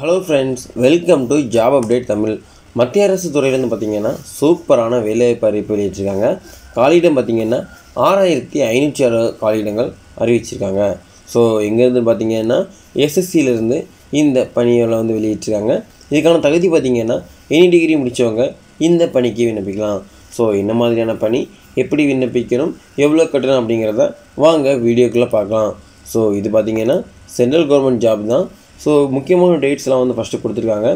Hello friends, welcome to job update Tamil. மத்திய அரசு துறையிலேருந்து பார்த்தீங்கன்னா சூப்பரான வேலைவாய்ப்பு அறிவிப்பு வெளியிட்டிருக்காங்க. காலியிடம் பார்த்தீங்கன்னா 6560 காலியிடங்கள் அறிவிச்சிருக்காங்க. ஸோ எங்கேருந்து பார்த்தீங்கன்னா எஸ்எஸ்சியிலேருந்து இந்த பணிகளை வெளியிட்டிருக்காங்க. இதுக்கான தகுதி பார்த்தீங்கன்னா எனி டிகிரி முடித்தவங்க இந்த பணிக்கு விண்ணப்பிக்கலாம். ஸோ என்ன மாதிரியான பணி, எப்படி விண்ணப்பிக்கணும், எவ்வளோ கட்டணும் அப்படிங்கிறத வாங்க வீடியோக்குள்ளே பார்க்கலாம். ஸோ இது பார்த்தீங்கன்னா சென்ட்ரல் கவர்மெண்ட் ஜாப் தான். ஸோ முக்கியமான டேட்ஸ்லாம் ஃபஸ்ட்டு கொடுத்துருக்காங்க.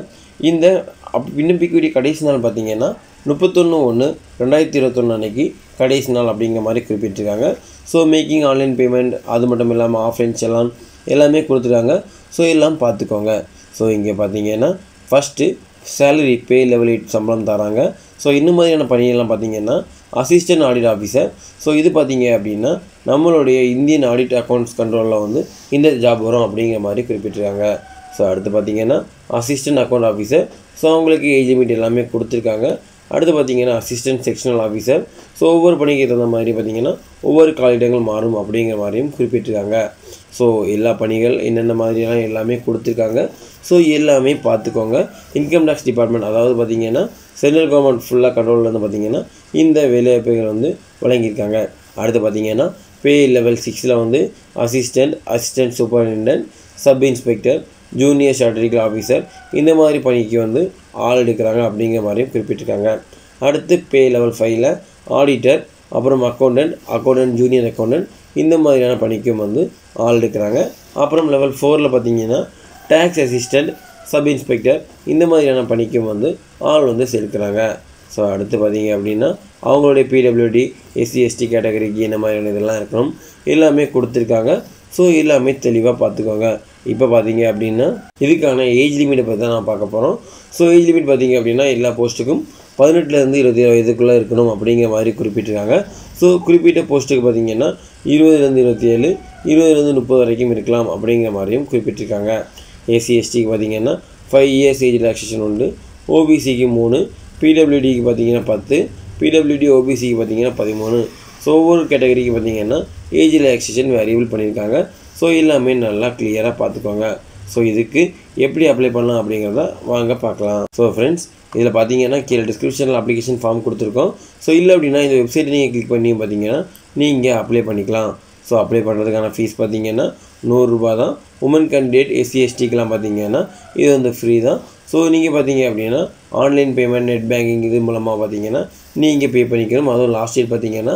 இந்த விண்ணப்பிக்கக்கூடிய கடைசி நாள் பார்த்திங்கன்னா 31/1/2021 அன்றைக்கி கடைசி நாள் அப்படிங்கிற மாதிரி குறிப்பிட்டிருக்காங்க. ஸோ மேக்கிங் ஆன்லைன் பேமெண்ட், அது மட்டும் இல்லாமல் ஆஃப்லைன் செலான் எல்லாமே கொடுத்துருக்காங்க. ஸோ எல்லாம் பார்த்துக்கோங்க. ஸோ இங்கே பார்த்தீங்கன்னா ஃபஸ்ட்டு சேலரி பே லெவல் 8 சம்பளம் தராங்க. ஸோ இந்த மாதிரியான பணியெல்லாம் பார்த்திங்கன்னா அசிஸ்டன்ட் ஆடிட் ஆஃபீஸர். ஸோ இது பார்த்திங்க அப்படின்னா நம்மளுடைய இந்தியன் ஆடிட் அக்கௌண்ட்ஸ் கண்ட்ரோலில் இந்த ஜாப் வரும் அப்படிங்கிற மாதிரி குறிப்பிட்டிருக்காங்க. ஸோ அடுத்து பார்த்திங்கன்னா அசிஸ்டன்ட் அக்கௌண்ட் ஆஃபீஸர். ஸோ அவங்களுக்கு ஏஜ் லிமிட் எல்லாமே கொடுத்துருக்காங்க. அடுத்து பார்த்திங்கன்னா அசிஸ்டன்ட் செக்ஷனல் ஆஃபீஸர். ஸோ ஒவ்வொரு பணிக்கு தகுந்த மாதிரி பார்த்திங்கன்னா ஒவ்வொரு காலியிடங்கள் மாறும் அப்படிங்கிற மாதிரியும் குறிப்பிட்டிருக்காங்க. ஸோ எல்லா பணிகள் என்னென்ன மாதிரியெல்லாம் எல்லாமே கொடுத்துருக்காங்க. ஸோ எல்லாமே பார்த்துக்கோங்க. இன்கம் டேக்ஸ் டிபார்ட்மெண்ட், அதாவது பார்த்திங்கன்னா சென்ட்ரல் கவர்மெண்ட் ஃபுல்லாக கண்ட்ரோலில் பார்த்திங்கன்னா இந்த வேலைவாய்ப்புகள் வழங்கியிருக்காங்க. அடுத்து பார்த்திங்கன்னா பே level 6 assistant superintendent, sub inspector, junior statistical officer இந்த மாதிரி பணிக்கு ஆள் எடுக்கிறாங்க அப்படிங்கிற மாதிரியும் குறிப்பிட்டிருக்காங்க. அடுத்து பே லெவல் 5 ஆடிட்டர், அப்புறம் அக்கௌண்டன்ட், ஜூனியர் அக்கௌண்டன்ட் இந்த மாதிரியான பணிக்கும் ஆள் எடுக்கிறாங்க. அப்புறம் லெவல் 4 பார்த்திங்கன்னா டேக்ஸ் அசிஸ்டன்ட், சப் இன்ஸ்பெக்டர் இந்த மாதிரியான பணிக்கும் ஆள் சேர்க்குறாங்க. ஸோ அடுத்து பார்த்திங்க அப்படின்னா அவங்களுடைய பிடபிள்யூடி, எஸ்சி எஸ்டி கேட்டகரிக்கு என்ன மாதிரியான இதெல்லாம் இருக்கணும் எல்லாமே கொடுத்துருக்காங்க. ஸோ எல்லாமே தெளிவாக பார்த்துக்கோங்க. இப்போ பார்த்தீங்க அப்படின்னா இதுக்கான ஏஜ் லிமிட்டை பற்றி தான் நான் பார்க்க போகிறோம். ஸோ ஏஜ் லிமிட் பார்த்திங்க அப்படின்னா எல்லா போஸ்ட்டுக்கும் 18 20 வயதுக்குள்ளே இருக்கணும் அப்படிங்கிற மாதிரி குறிப்பிட்டிருக்காங்க. ஸோ குறிப்பிட்ட போஸ்ட்டுக்கு பார்த்திங்கன்னா 20 27, 20 30 வரைக்கும் இருக்கலாம் அப்படிங்கிற மாதிரியும் குறிப்பிட்டிருக்காங்க. எஸ்சி எஸ்டிக்கு பார்த்திங்கன்னா 5 years ஏஜ் ரிலாக்ஸேஷன் உண்டு. ஓபிசிக்கு 3, பிடபிள்யூடிக்கு பார்த்திங்கன்னா 10, பிடபிள்யூடி ஓபிசிக்கு பார்த்திங்கன்னா 13. ஸோ ஒவ்வொரு கேட்டகரிக்கு பார்த்திங்கன்னா ஏஜ் ரிலாக்ஸேஷன் வேரியபிள் பண்ணியிருக்காங்க. ஸோ எல்லாமே நல்லா கிளியராக பார்த்துக்கோங்க. ஸோ இதுக்கு எப்படி அப்ளை பண்ணலாம் அப்படிங்கிறத வாங்க பார்க்கலாம். ஸோ ஃப்ரெண்ட்ஸ், இதில் பார்த்தீங்கன்னா கீழே டிஸ்கிரிப்ஷனில் அப்ளிகேஷன் ஃபார்ம் கொடுத்துருக்கோம். ஸோ இல்லை அப்படின்னா இந்த வெப்சைட்டை நீங்கள் கிளிக் பண்ணி பார்த்தீங்கன்னா நீங்கள் அப்ளை பண்ணிக்கலாம். ஸோ அப்ளை பண்ணுறதுக்கான ஃபீஸ் பார்த்தீங்கன்னா 100 ரூபா தான். உமன் கேண்டிடேட், எஸ்சி எஸ்டிக்கெலாம் பார்த்தீங்கன்னா இது ஃப்ரீ தான். ஸோ நீங்கள் பார்த்தீங்க அப்படின்னா ஆன்லைன் பேமெண்ட், நெட் பேங்கிங் இது மூலமாக பார்த்தீங்கன்னா நீங்கள் பே பண்ணிக்கணும். அதுவும் லாஸ்ட் டேட் பார்த்தீங்கன்னா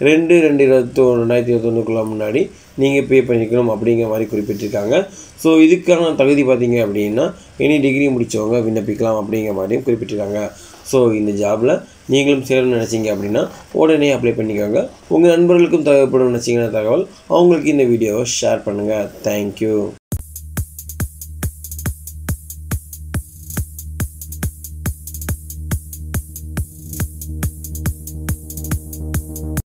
2/2/2021 முன்னாடி நீங்கள் பே பண்ணிக்கணும் அப்படிங்கிற மாதிரி குறிப்பிட்டிருக்காங்க. ஸோ இதுக்கான தகுதி பார்த்திங்க அப்படின்னா எனி டிகிரி முடித்தவங்க விண்ணப்பிக்கலாம் அப்படிங்கிற மாதிரியும் குறிப்பிட்டிருக்காங்க. ஸோ இந்த ஜாபில் நீங்களும் சேரணும்னு நினச்சிங்க அப்படின்னா உடனே அப்ளை பண்ணிக்கோங்க. உங்கள் நண்பர்களுக்கும் தேவைப்படும் நினச்சிங்கன்னா தகவல் அவங்களுக்கு இந்த வீடியோவை ஷேர் பண்ணுங்கள். தேங்க்யூ.